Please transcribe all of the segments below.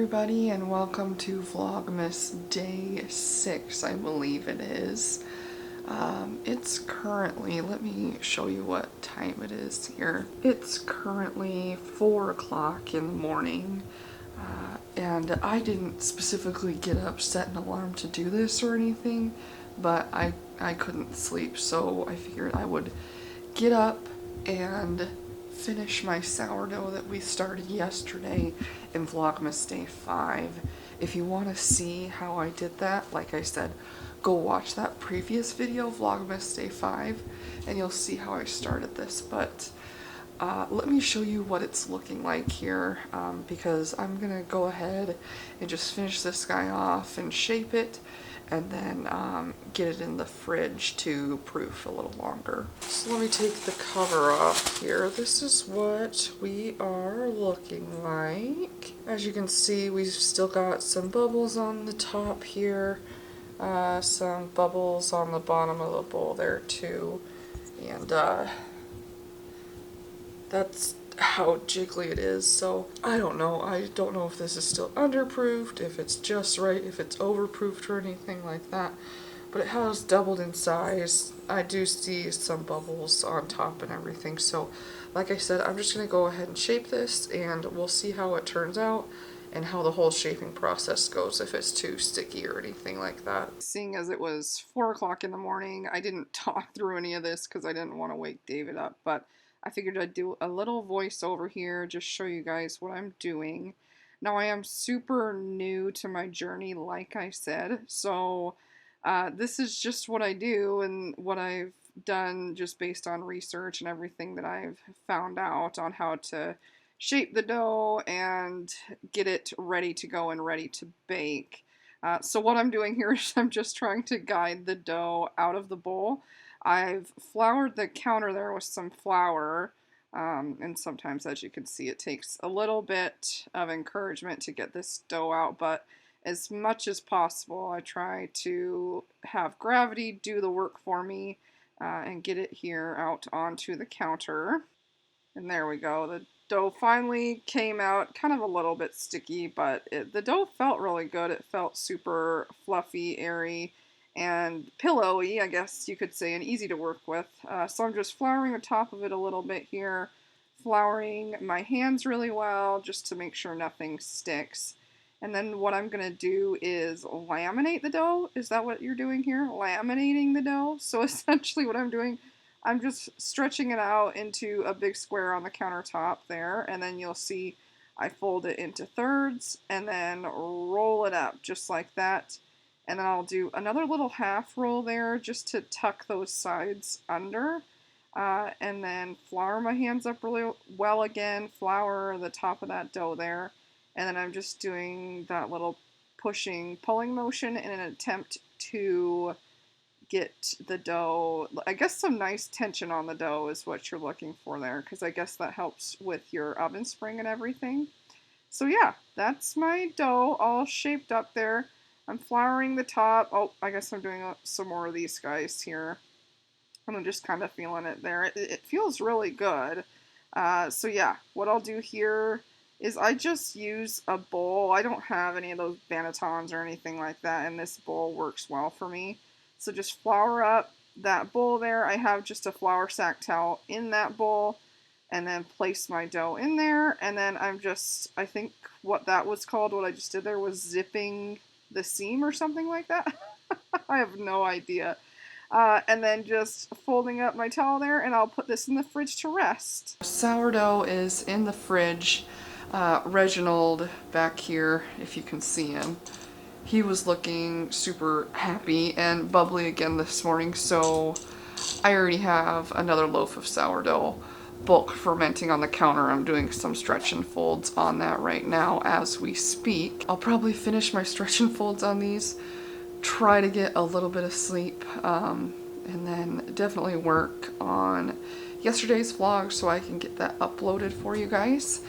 everybody, and welcome to Vlogmas Day 6, I believe it is. It's currently, let me show you what time it is here. It's currently 4 o'clock in the morning, and I didn't specifically get up, set an alarm to do this or anything, but I couldn't sleep, so I figured I would get up and finish my sourdough that we started yesterday in Vlogmas Day 5. If you want to see how I did that, like I said, go watch that previous video, Vlogmas Day 5, and you'll see how I started this. But let me show you what it's looking like here, because I'm gonna go ahead and just finish this guy off and shape it, and then get it in the fridge to proof a little longer. So let me take the cover off here. This is what we are looking like. As you can see, we've still got some bubbles on the top here, some bubbles on the bottom of the bowl there too, and that's how jiggly it is. So I don't know if this is still underproofed, if it's just right, if it's overproofed or anything like that, but it has doubled in size. I do see some bubbles on top and everything, so like I said, I'm just gonna go ahead and shape this and we'll see how it turns out and how the whole shaping process goes, if it's too sticky or anything like that. Seeing as it was 4 o'clock in the morning, I didn't talk through any of this because I didn't want to wake David up, but I figured I'd do a little voiceover here, just show you guys what I'm doing. Now, I am super new to my journey, like I said, so this is just what I do and what I've done just based on research and everything that I've found out on how to shape the dough and get it ready to go and ready to bake. So what I'm doing here is I'm just trying to guide the dough out of the bowl. I've floured the counter there with some flour, and sometimes, as you can see, it takes a little bit of encouragement to get this dough out, but as much as possible, I try to have gravity do the work for me and get it here out onto the counter. And there we go. The dough finally came out, kind of a little bit sticky, but the dough felt really good. It felt super fluffy, airy, and pillowy, I guess you could say, and easy to work with. So I'm just flouring the top of it a little bit here, flouring my hands really well just to make sure nothing sticks. And then what I'm going to do is laminate the dough. Is that what you're doing here? Laminating the dough? So essentially what I'm doing, I'm just stretching it out into a big square on the countertop there, and then you'll see I fold it into thirds and then roll it up just like that. And then I'll do another little half roll there just to tuck those sides under. And then flour my hands up really well again, flour the top of that dough there. And then I'm just doing that little pushing, pulling motion in an attempt to get the dough, I guess some nice tension on the dough is what you're looking for there, because I guess that helps with your oven spring and everything. So yeah, that's my dough all shaped up there. I'm flouring the top. Oh, I guess I'm doing some more of these guys here. I'm just kind of feeling it there. It feels really good. So yeah, what I'll do here is I just use a bowl. I don't have any of those bannetons or anything like that, and this bowl works well for me. So just flour up that bowl there. I have just a flour sack towel in that bowl, and then place my dough in there, and then I'm just, I think what that was called, what I just did there was zipping the seam or something like that. I have no idea. And then just folding up my towel there, and I'll put this in the fridge to rest. Sourdough is in the fridge. Reginald back here, if you can see him, he was looking super happy and bubbly again this morning, so I already have another loaf of sourdough bulk fermenting on the counter. I'm doing some stretch and folds on that right now as we speak. I'll probably finish my stretch and folds on these, try to get a little bit of sleep, and then definitely work on yesterday's vlog so I can get that uploaded for you guys.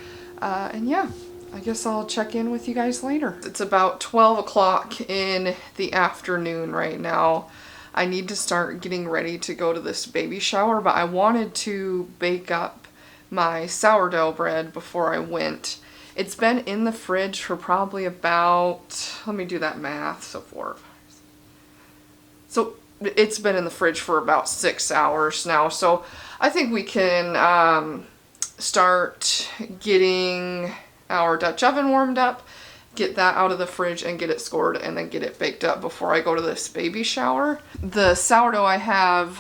And yeah, I guess I'll check in with you guys later. It's about 12 o'clock in the afternoon right now. I need to start getting ready to go to this baby shower, but I wanted to bake up my sourdough bread before I went It's been in the fridge for probably about, let me do that math, so it's been in the fridge for about 6 hours now. So I think we can start getting our Dutch oven warmed up, get that out of the fridge and get it scored, and then get it baked up before I go to this baby shower. The sourdough I have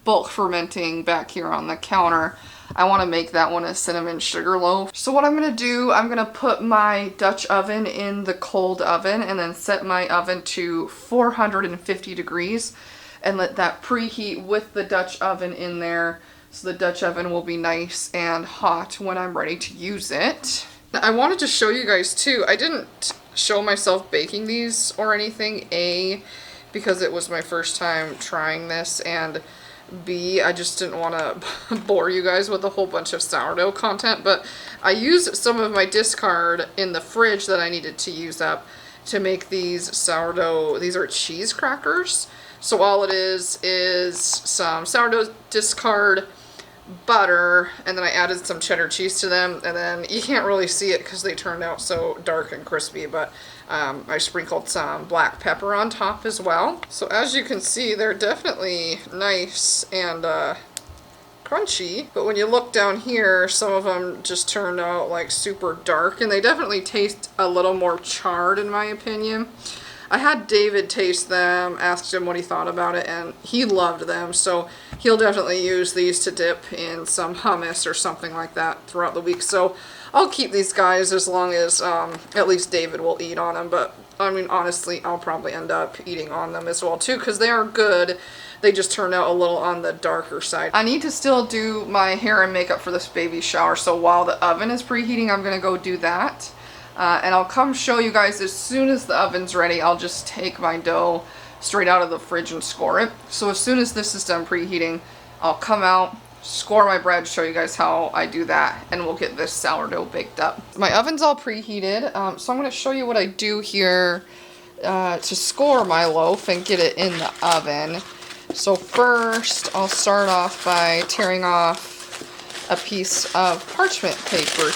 bulk fermenting back here on the counter. I want to make that one a cinnamon sugar loaf. So what I'm going to do, I'm going to put my Dutch oven in the cold oven and then set my oven to 450 degrees and let that preheat with the Dutch oven in there, so the Dutch oven will be nice and hot when I'm ready to use it. I wanted to show you guys too, I didn't show myself baking these or anything, A, because it was my first time trying this, and B, I just didn't want to bore you guys with a whole bunch of sourdough content, but I used some of my discard in the fridge that I needed to use up to make these sourdough, these are cheese crackers. So all it is some sourdough discard, butter, and then I added some cheddar cheese to them, and then you can't really see it because they turned out so dark and crispy, but I sprinkled some black pepper on top as well. So as you can see, they're definitely nice and crunchy, but when you look down here, some of them just turned out like super dark, and they definitely taste a little more charred in my opinion. I had David taste them, asked him what he thought about it, and he loved them, so he'll definitely use these to dip in some hummus or something like that throughout the week. So I'll keep these guys as long as at least David will eat on them, but I mean, honestly, I'll probably end up eating on them as well too, because they are good. They just turned out a little on the darker side. I need to still do my hair and makeup for this baby shower, so while the oven is preheating, I'm gonna go do that. And I'll come show you guys as soon as the oven's ready. I'll just take my dough straight out of the fridge and score it. So as soon as this is done preheating, I'll come out, score my bread, show you guys how I do that, and we'll get this sourdough baked up. My oven's all preheated, so I'm going to show you what I do here to score my loaf and get it in the oven. So first, I'll start off by tearing off a piece of parchment paper.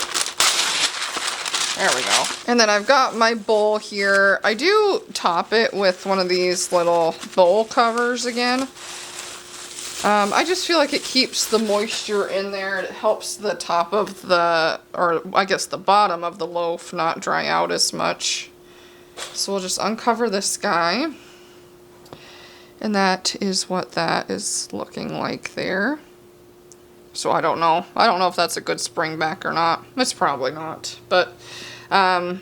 There we go. And then I've got my bowl here. I do top it with one of these little bowl covers again. I just feel like it keeps the moisture in there. It helps the top of the, or I guess the bottom of the loaf not dry out as much. So we'll just uncover this guy. And that is what that is looking like there. So I don't know. I don't know if that's a good spring back or not. It's probably not. But I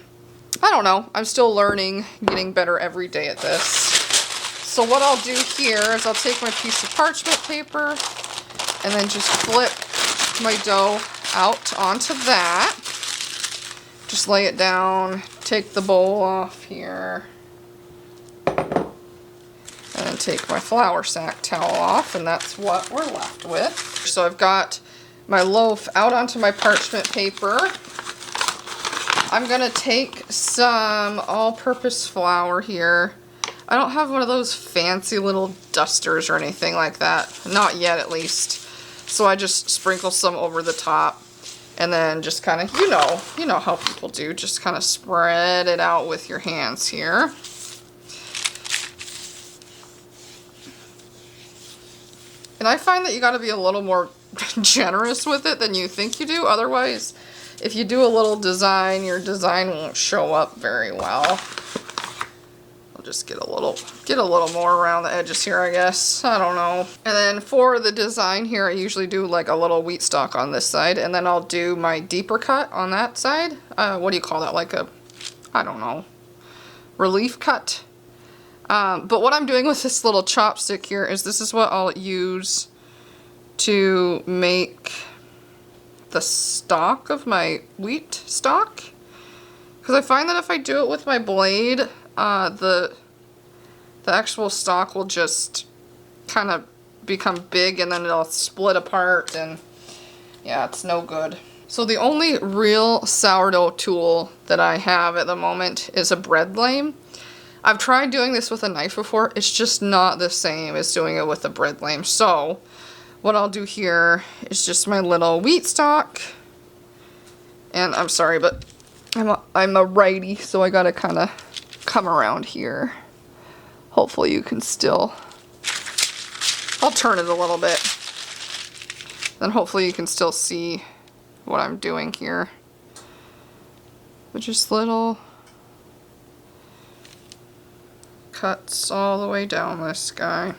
don't know. I'm still learning, getting better every day at this. So what I'll do here is I'll take my piece of parchment paper and then just flip my dough out onto that. Just lay it down, take the bowl off here, and then take my flour sack towel off, and that's what we're left with. So I've got my loaf out onto my parchment paper. I'm gonna take some all-purpose flour here. I don't have one of those fancy little dusters or anything like that. Not yet, at least. So I just sprinkle some over the top, and then just kind of, you know how people do, just kind of spread it out with your hands here. And I find that you gotta be a little more generous with it than you think you do. Otherwise, if you do a little design, your design won't show up very well. I'll just get a little more around the edges here, I guess. I don't know. And then for the design here, I usually do like a little wheat stalk on this side, and then I'll do my deeper cut on that side. What do you call that? Like a, I don't know, relief cut. But what I'm doing with this little chopstick here is this is what I'll use to make the stalk of my wheat stalk. Because I find that if I do it with my blade, the actual stalk will just kind of become big, and then it'll split apart, and yeah, it's no good. So the only real sourdough tool that I have at the moment is a bread lame. I've tried doing this with a knife before. It's just not the same as doing it with a bread lame. So what I'll do here is just my little wheat stalk. And I'm sorry, but I'm a righty, so I gotta kind of come around here. Hopefully you can still, I'll turn it a little bit. Then hopefully you can still see what I'm doing here. But just little cuts all the way down this guy.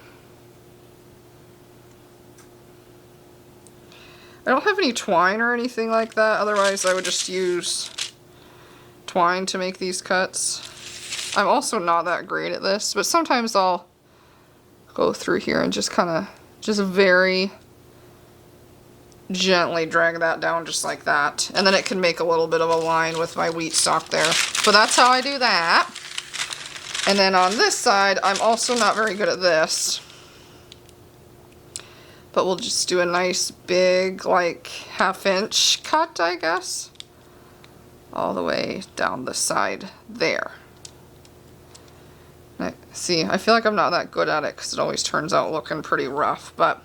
I don't have any twine or anything like that, otherwise I would just use twine to make these cuts. I'm also not that great at this, but sometimes I'll go through here and just kind of, just very gently drag that down just like that. And then it can make a little bit of a line with my wheat stalk there. So that's how I do that. And then on this side, I'm also not very good at this. But we'll just do a nice big, like, 1/2 inch cut, I guess. All the way down the side there. See, I feel like I'm not that good at it because it always turns out looking pretty rough, but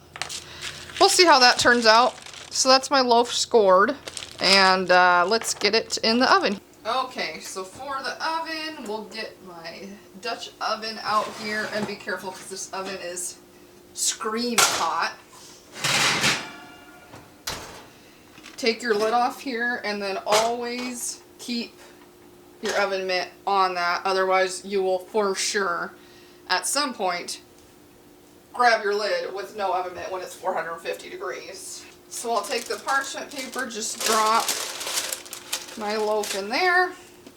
we'll see how that turns out. So that's my loaf scored, and let's get it in the oven. Okay, so for the oven, we'll get my Dutch oven out here, and be careful because this oven is scream hot. Take your lid off here, and then always keep your oven mitt on that, otherwise you will for sure at some point grab your lid with no oven mitt when it's 450 degrees. So I'll take the parchment paper, just drop my loaf in there,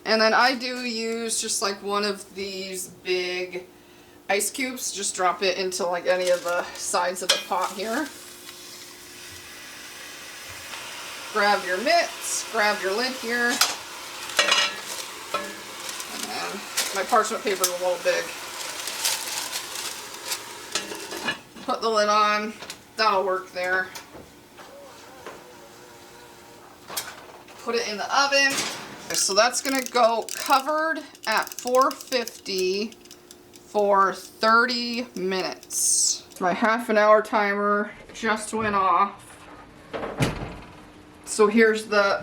and then I do use just like one of these big ice cubes, just drop it into like any of the sides of the pot here. Grab your mitts, grab your lid here. And my parchment paper is a little big. Put the lid on, that'll work there. Put it in the oven. So that's gonna go covered at 450 for 30 minutes. My half an hour timer just went off. So here's the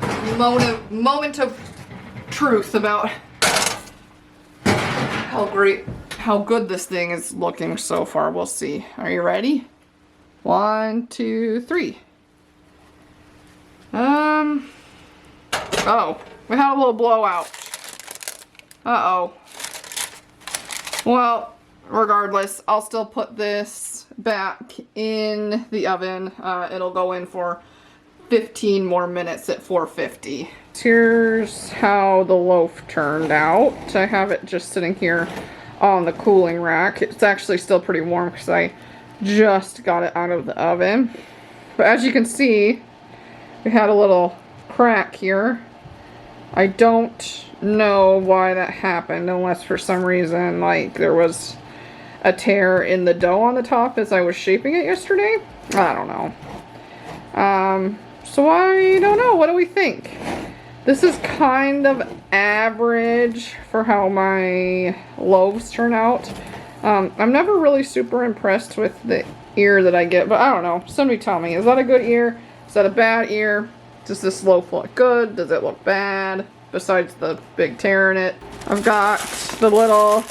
moment of truth about how good this thing is looking so far. We'll see. Are you ready? 1, 2, 3. Oh, we had a little blowout. Uh-oh. Well, regardless, I'll still put this back in the oven. It'll go in for 15 more minutes at 450. Here's how the loaf turned out. I have it just sitting here on the cooling rack. It's actually still pretty warm because I just got it out of the oven. But as you can see, we had a little crack here. I don't know why that happened, unless for some reason like there was a tear in the dough on the top as I was shaping it yesterday. I don't know. So I don't know. What do we think? This is kind of average for how my loaves turn out. I'm never really super impressed with the ear that I get, but I don't know. Somebody tell me, is that a good ear? Is that a bad ear? Does this loaf look good? Does it look bad? Besides the big tear in it. I've got the little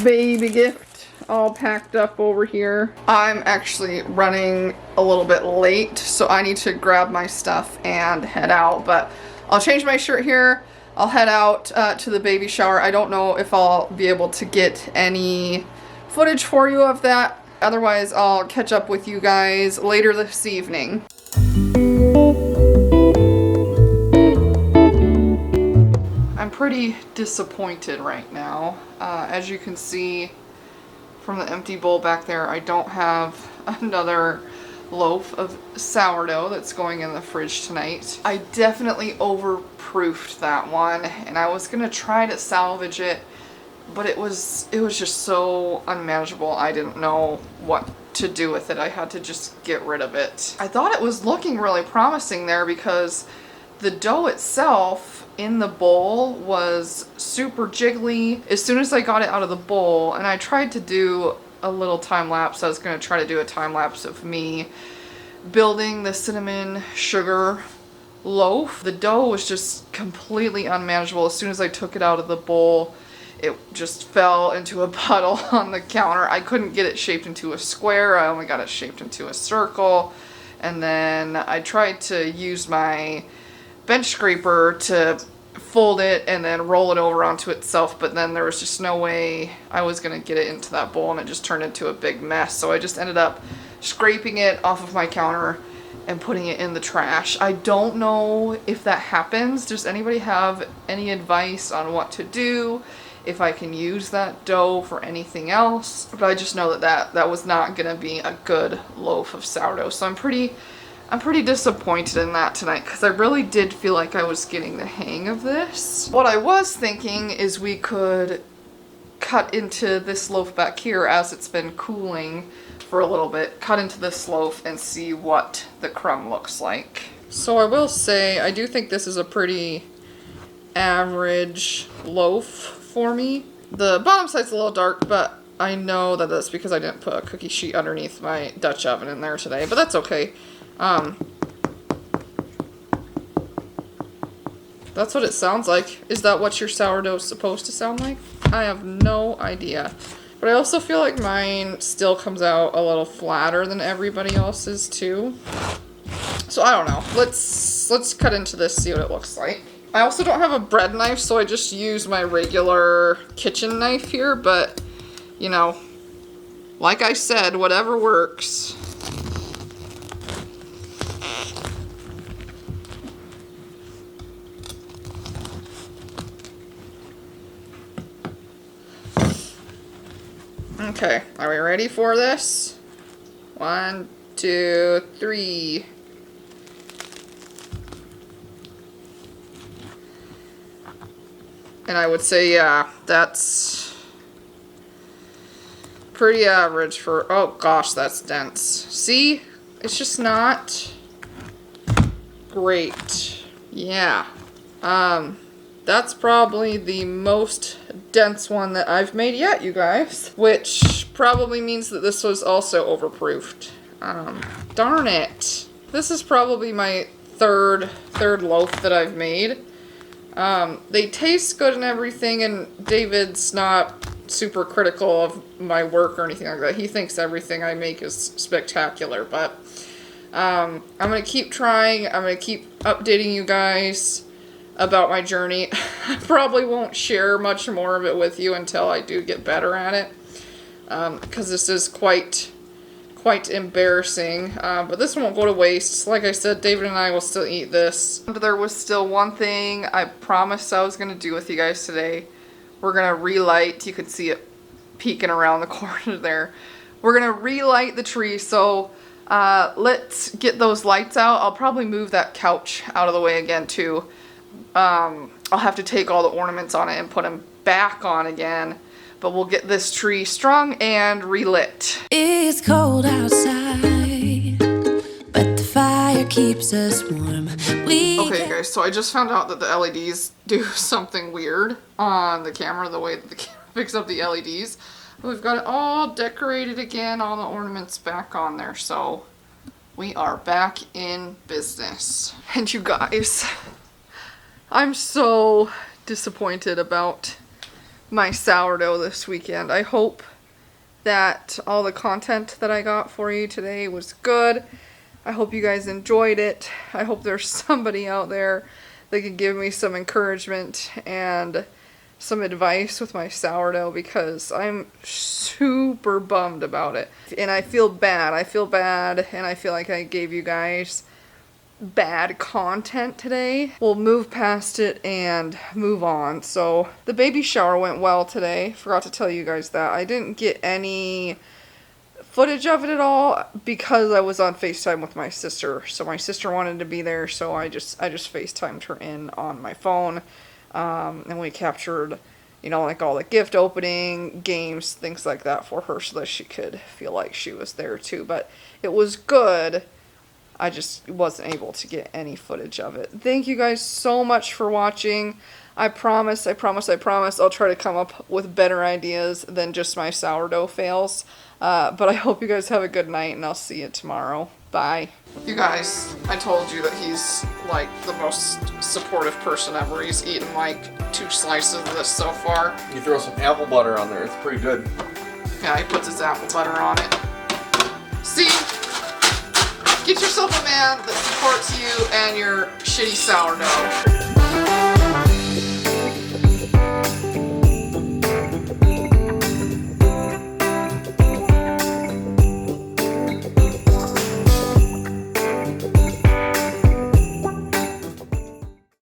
baby gift all packed up over here. I'm actually running a little bit late, so I need to grab my stuff and head out, but I'll change my shirt here. I'll head out to the baby shower. I don't know if I'll be able to get any footage for you of that. Otherwise, I'll catch up with you guys later this evening. I'm pretty disappointed right now. As you can see from the empty bowl back there, I don't have another loaf of sourdough that's going in the fridge tonight. I definitely overproofed that one, and I was gonna try to salvage it, but it was just so unmanageable. I didn't know what to do with it. I had to just get rid of it. I thought it was looking really promising there because the dough itself in the bowl was super jiggly as soon as I got it out of the bowl, and I tried to do a little time lapse. I was going to try to do a time lapse of me building the cinnamon sugar loaf. The dough was just completely unmanageable. As soon as I took it out of the bowl, it just fell into a puddle on the counter. I couldn't get it shaped into a square. I only got it shaped into a circle. And then I tried to use my bench scraper to fold it and then roll it over onto itself, but then there was just no way I was gonna get it into that bowl, and it just turned into a big mess. So I just ended up scraping it off of my counter and putting it in the trash. I don't know if that happens. Does anybody have any advice on what to do? If I can use that dough for anything else? But I just know that was not gonna be a good loaf of sourdough. So I'm pretty disappointed in that tonight, because I really did feel like I was getting the hang of this. What I was thinking is we could cut into this loaf back here as it's been cooling for a little bit, cut into this loaf and see what the crumb looks like. So I will say, I do think this is a pretty average loaf for me. The bottom side's a little dark, but I know that that's because I didn't put a cookie sheet underneath my Dutch oven in there today, but that's okay. That's what it sounds like. Is that what your sourdough is supposed to sound like? I have no idea. But I also feel like mine still comes out a little flatter than everybody else's too. So I don't know. Let's cut into this, see what it looks like. I also don't have a bread knife, so I just use my regular kitchen knife here, but you know, like I said, whatever works. Okay, are we ready for this? 1, 2, 3. And I would say, yeah, that's pretty average for, oh gosh, that's dense. See? It's just not great. Yeah. That's probably the most dense one that I've made yet, you guys. Which probably means that this was also overproofed. Darn it. This is probably my third loaf that I've made. They taste good and everything, and David's not super critical of my work or anything like that. He thinks everything I make is spectacular, but I'm going to keep trying. I'm going to keep updating you guys about my journey. I probably won't share much more of it with you until I do get better at it, because this is quite embarrassing, but this won't go to waste. Like I said, David and I will still eat this. But there was still one thing I promised I was going to do with you guys today. We're going to relight. You could see it peeking around the corner there. We're going to relight the tree, so let's get those lights out. I'll probably move that couch out of the way again too. I'll have to take all the ornaments on it and put them back on again. But we'll get this tree strung and relit. It's cold outside, but the fire keeps us warm. Okay guys, so I just found out that the LEDs do something weird on the camera, the way that the camera picks up the LEDs. We've got it all decorated again, all the ornaments back on there, so we are back in business. And you guys, I'm so disappointed about my sourdough this weekend. I hope that all the content that I got for you today was good. I hope you guys enjoyed it. I hope there's somebody out there that can give me some encouragement and some advice with my sourdough, because I'm super bummed about it. And I feel bad. And I feel like I gave you guys bad content today. We'll move past it and move on. So the baby shower went well today. Forgot to tell you guys that. I didn't get any footage of it at all because I was on FaceTime with my sister. So my sister wanted to be there, so I just FaceTimed her in on my phone. And we captured, you know, like all the gift opening, games, things like that for her, so that she could feel like she was there too. But it was good. I just wasn't able to get any footage of it. Thank you guys so much for watching. I promise, I'll try to come up with better ideas than just my sourdough fails. But I hope you guys have a good night, and I'll see you tomorrow. Bye. You guys, I told you that he's like the most supportive person ever. He's eaten like 2 slices of this so far. You throw some apple butter on there, it's pretty good. Yeah, he puts his apple butter on it. See? Get yourself a man that supports you and your shitty sourdough.